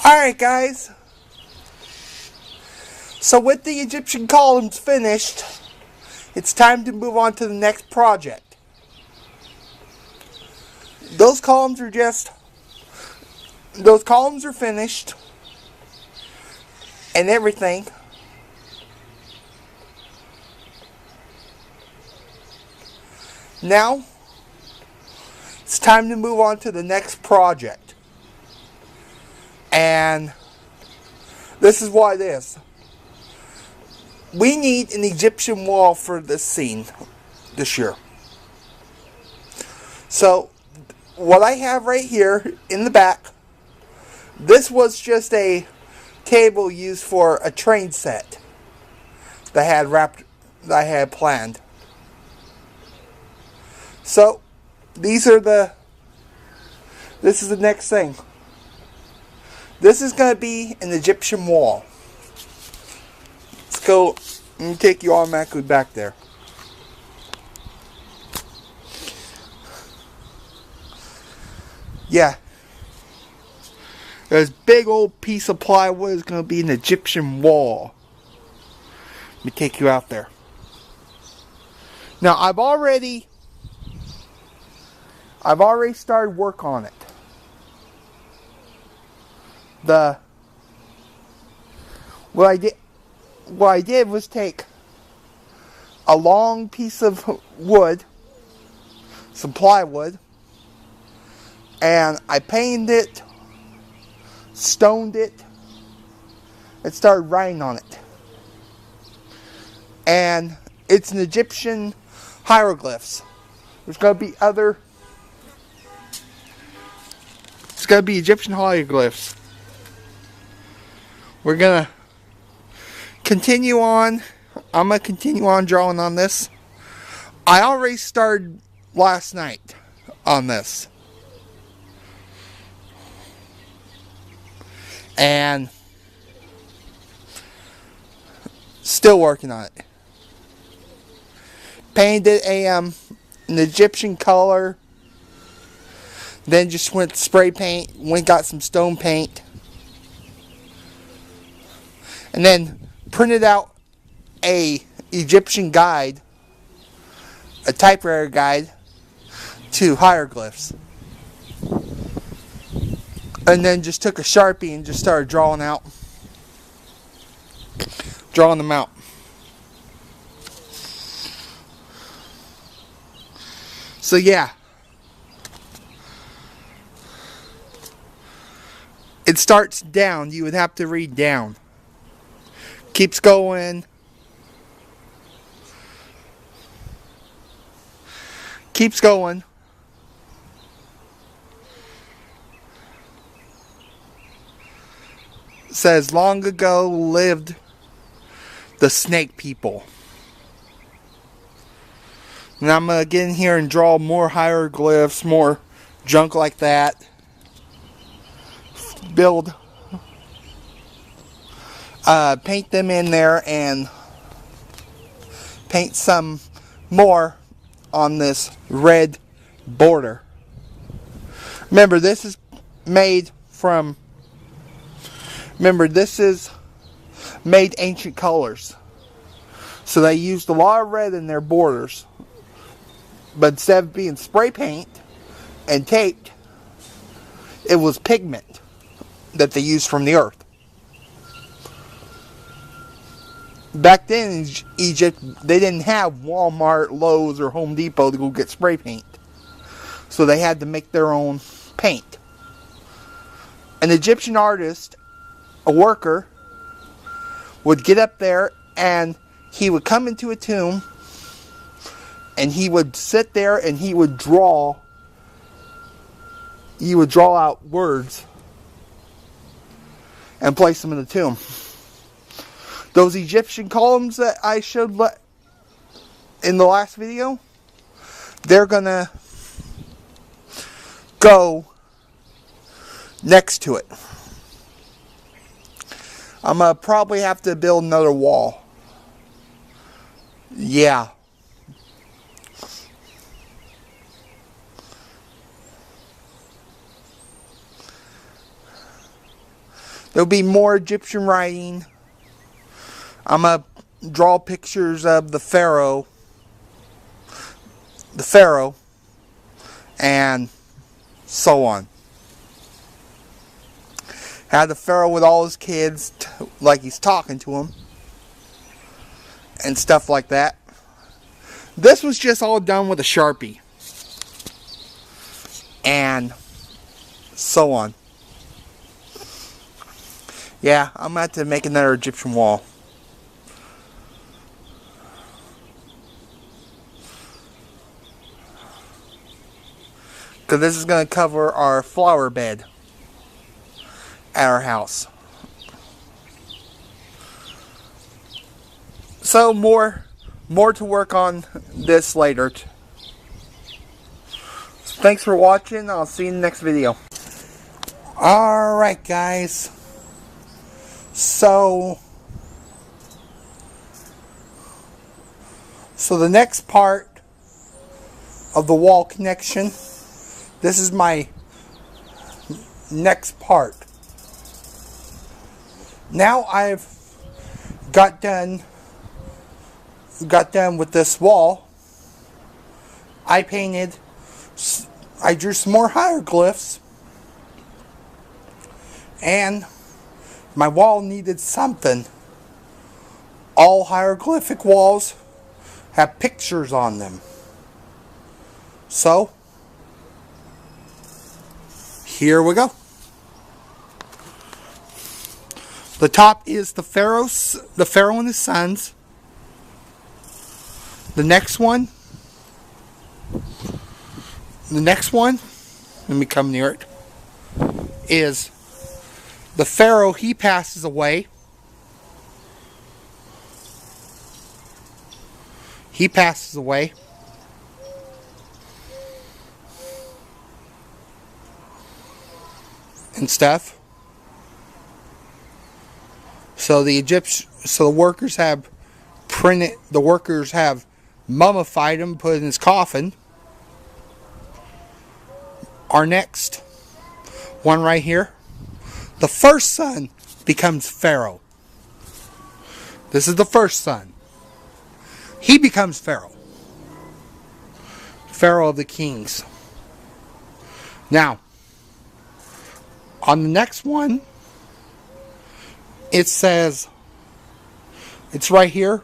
Alright guys, so with the Egyptian columns finished, it's time to move on to the next project. Those columns are finished and everything. Now, it's time to move on to the next project. And this is what it is. We need an Egyptian wall for this scene this year. So, what I have right here in the back, this was just a table used for a train set that I had planned. So, this is the next thing. This is going to be an Egyptian wall. Let's go. Let me take you automatically back there. Yeah. This big old piece of plywood is going to be an Egyptian wall. Let me take you out there. Now, I've already started work on it. What I did was take a long piece of wood, some plywood, and I painted it, stoned it, and started writing on it. And it's an Egyptian hieroglyphs. There's going to be Egyptian hieroglyphs. We're going to continue on. I'm going to continue on drawing on this. I already started last night on this. And still working on it. Painted an Egyptian color. Then just went spray paint. Got some stone paint. And then printed out a Egyptian guide, a typewriter guide to hieroglyphs. And then just took a Sharpie and just started drawing them out. So yeah. It starts down. You would have to read down. Keeps going. Keeps going. Says, long ago lived the snake people. And I'm going to get in here and draw more hieroglyphs, more junk like that. Paint them in there and paint some more on this red border. Remember, this is made ancient colors. So they used a lot of red in their borders. But instead of being spray paint and taped, it was pigment that they used from the earth. Back then in Egypt, they didn't have Walmart, Lowe's, or Home Depot to go get spray paint. So they had to make their own paint. An Egyptian artist, a worker, would get up there and he would come into a tomb and he would sit there and he would draw out words and place them in the tomb. Those Egyptian columns that I showed in the last video, they're gonna go next to it. I'm gonna probably have to build another wall. Yeah. There'll be more Egyptian writing. I'm going to draw pictures of the Pharaoh. And so on. Had the Pharaoh with all his kids, like he's talking to them. And stuff like that. This was just all done with a Sharpie. And so on. Yeah, I'm going to have to make another Egyptian wall. Because this is going to cover our flower bed at our house. So more to work on this later. Thanks for watching. I'll see you in the next video. Alright guys. So the next part of the wall connection, this is my next part. Now I've got done with this wall. I drew some more hieroglyphs, and my wall needed something. All hieroglyphic walls have pictures on them. So here we go. The top is the Pharaoh and his sons. The next one, let me come near it, is the Pharaoh, he passes away. And stuff. So the workers have mummified him, put in his coffin. Our next one right here, the first son becomes Pharaoh. This is the first son. He becomes Pharaoh. Pharaoh of the kings. Now, on the next one, it says, it's right here,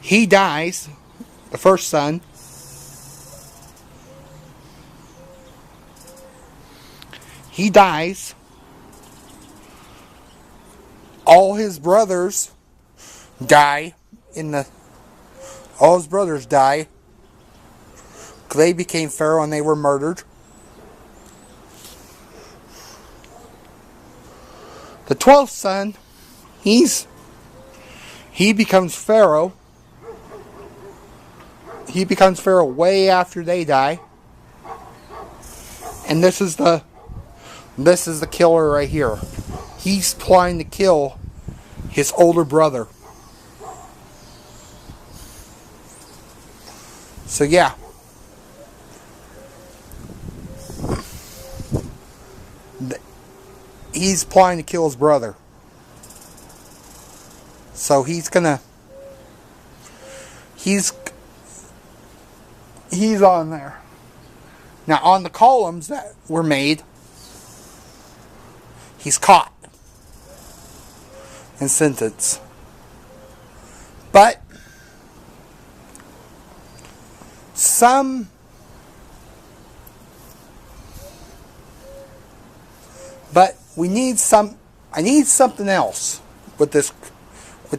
he dies, the first son. He dies. All his brothers die all his brothers die. They became Pharaoh and they were murdered. The 12th son, he becomes Pharaoh. He becomes Pharaoh way after they die. And this is the killer right here. He's trying to kill his older brother. So yeah. He's planning to kill his brother. So he's on there. Now on the columns that were made, he's caught and sentenced. But I need something else with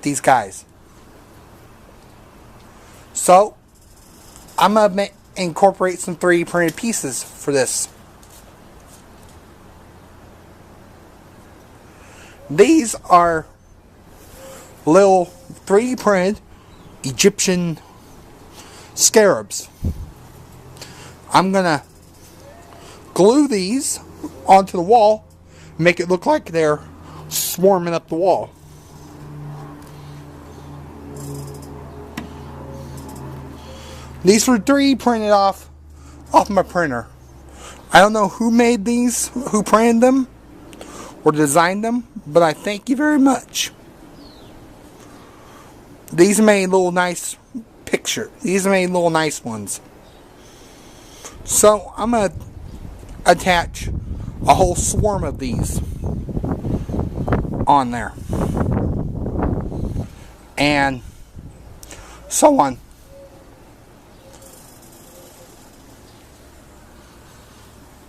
these guys. So I'm gonna incorporate some 3D printed pieces for this. These are little 3D printed Egyptian scarabs. I'm gonna glue these onto the wall, make it look like they're swarming up the wall. These were 3D printed off my printer. I don't know who made these, who printed them, or designed them, but I thank you very much. These made little nice picture. These made little nice ones. So I'm going to attach a whole swarm of these on there. And so on.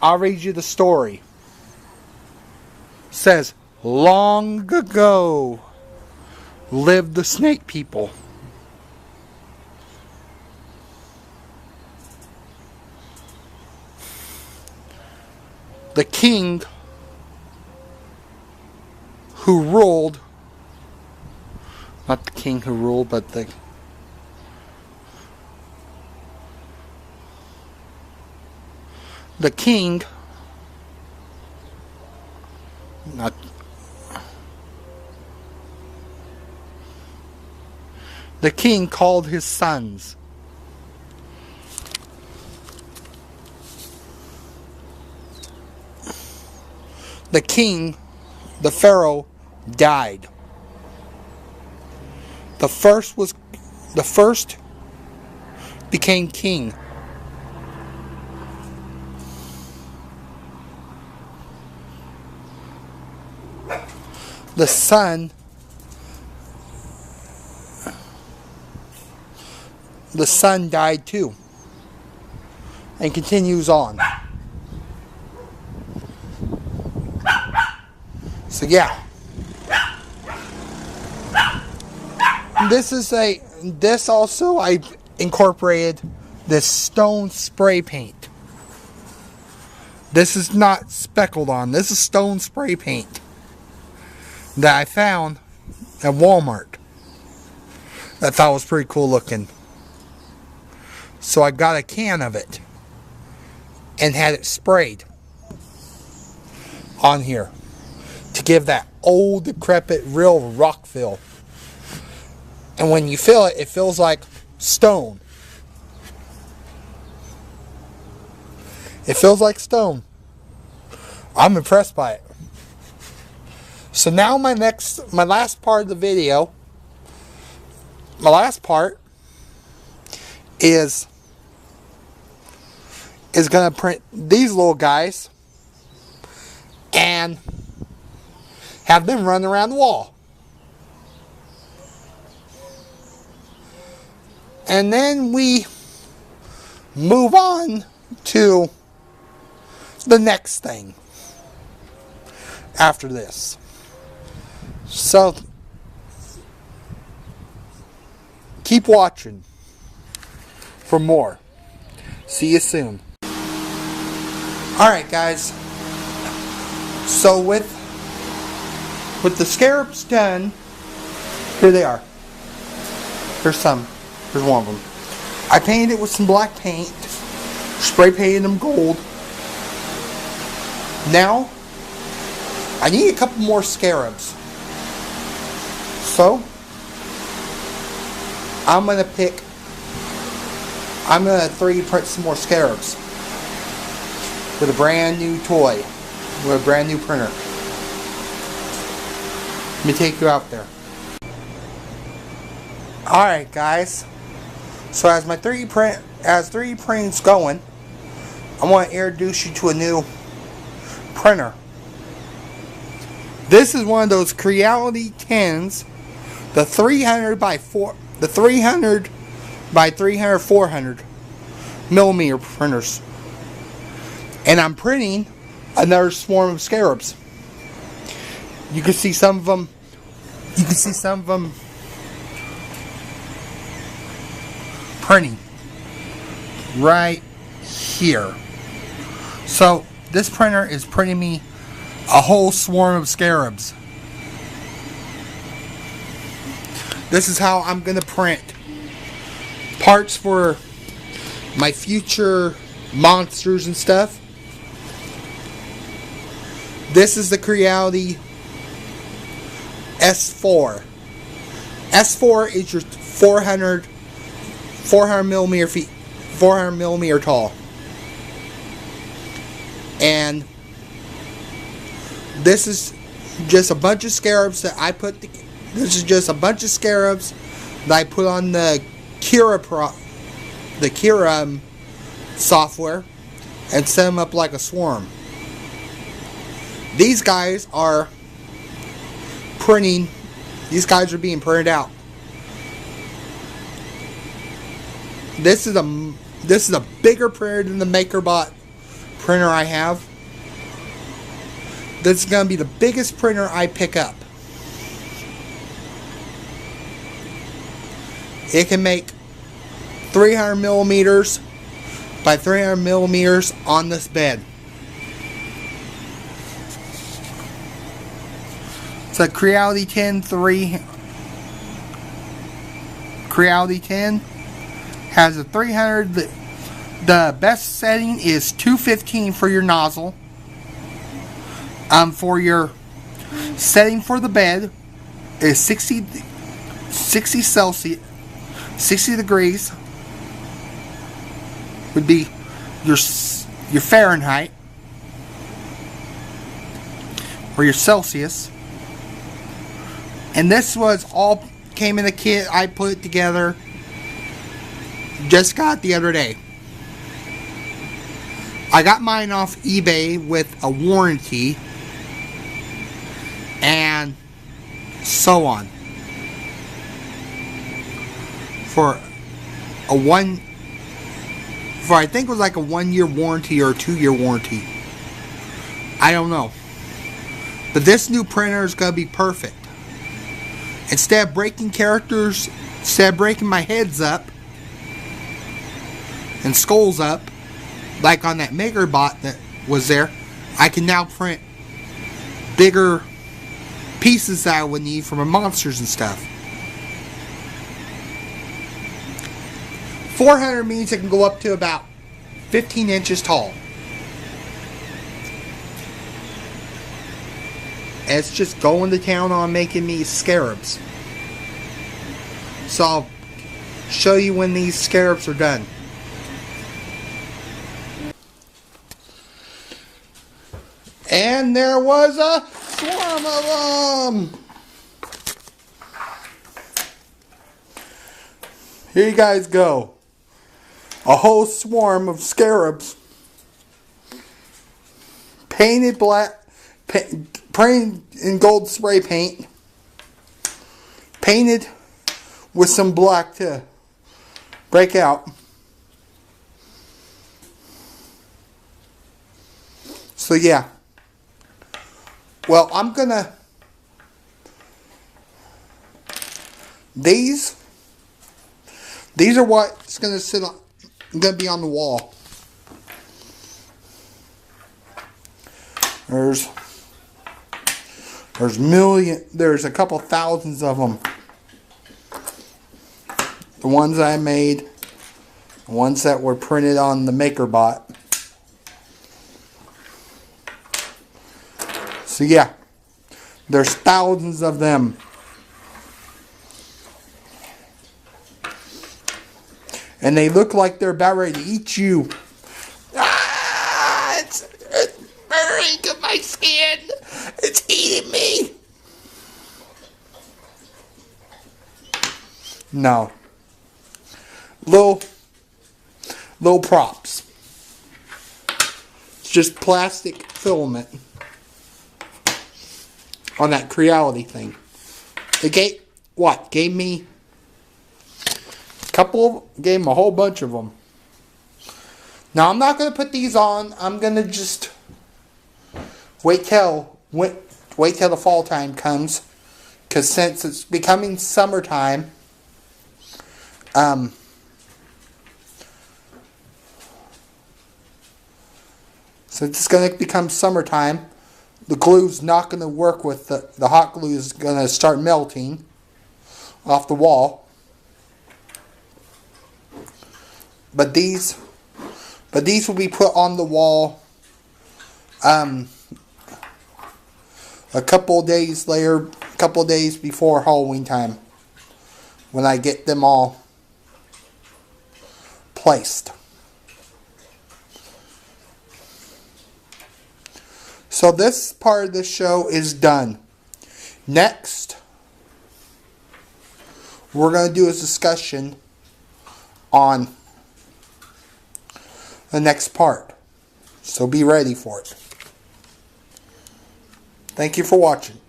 I'll read you the story. It says, long ago lived the snake people. The king who ruled, not the king who ruled, but the king, not the king called his sons. The king, the pharaoh, died. The first became king. The son died too, and continues on. So yeah, this also I incorporated this stone spray paint. This is not speckled on. This is stone spray paint that I found at Walmart. I thought was pretty cool looking. So I got a can of it and had it sprayed on here to give that old, decrepit, real rock feel. And when you feel it, it feels like stone. It feels like stone. I'm impressed by it. So now my last part of the video, my last part is going to print these little guys and have them run around the wall. And then we move on to the next thing after this. So keep watching for more. See you soon. Alright guys, so with the scarabs done, here they are. Here's some. Here's one of them. I painted it with some black paint, spray painted them gold. Now I need a couple more scarabs. So I'm going to 3D print some more scarabs with a brand new toy, with a brand new printer. Let me take you out there. Alright guys, so as 3D printing's going, I want to introduce you to a new printer. This is one of those Creality 10s, the 300 by 300 400 millimeter printers, and I'm printing another swarm of scarabs. You can see some of them. Printing right here. So this printer is printing me a whole swarm of scarabs. This is how I'm going to print parts for my future monsters and stuff. This is the Creality S4. S4 is your 400 millimeter tall. And this is just a bunch of scarabs that I put. This is just a bunch of scarabs that I put on the Kira software and set them up like a swarm. These guys are printing. These guys are being printed out. This is a bigger printer than the MakerBot printer I have. This is going to be the biggest printer I pick up. It can make 300 millimeters by 300 millimeters on this bed. It's a Creality 10-3. Creality 10 has a 300. The best setting is 215 for your nozzle. For your setting for the bed is 60 Celsius, 60 degrees would be your Fahrenheit or your Celsius. And this was all came in a kit. I put it together. Just got it the other day. I got mine off eBay with a warranty and so on for I think it was like a 1-year warranty or a 2-year warranty. I don't know. But this new printer is going to be perfect. Instead of breaking characters, instead of breaking my heads up and skulls up, like on that MakerBot that was there, I can now print bigger pieces that I would need for my monsters and stuff. 400 means it can go up to about 15 inches tall. And it's just going to town on making these scarabs. So I'll show you when these scarabs are done. And there was a swarm of them. Here you guys go. A whole swarm of scarabs. Painted black. Painted in gold spray paint. Painted with some black to break out. So yeah. Well, I'm gonna... These are what's gonna gonna be on the wall. There's a couple thousands of them. The ones I made, the ones that were printed on the MakerBot. So yeah, there's thousands of them. And they look like they're about ready to eat you. Ah, it's burning my skin. It's eating me. No. Little props. It's just plastic filament on that Creality thing. It gave me gave him a whole bunch of them. Now I'm not going to put these on. I'm going to just wait till the fall time comes, because since it's becoming summertime, so it's going to become summertime. The glue's not going to work with the hot glue is going to start melting off the wall. But these will be put on the wall a couple of days later, a couple of days before Halloween time, when I get them all placed. So this part of the show is done. Next, we're going to do a discussion on the next part. So be ready for it. Thank you for watching.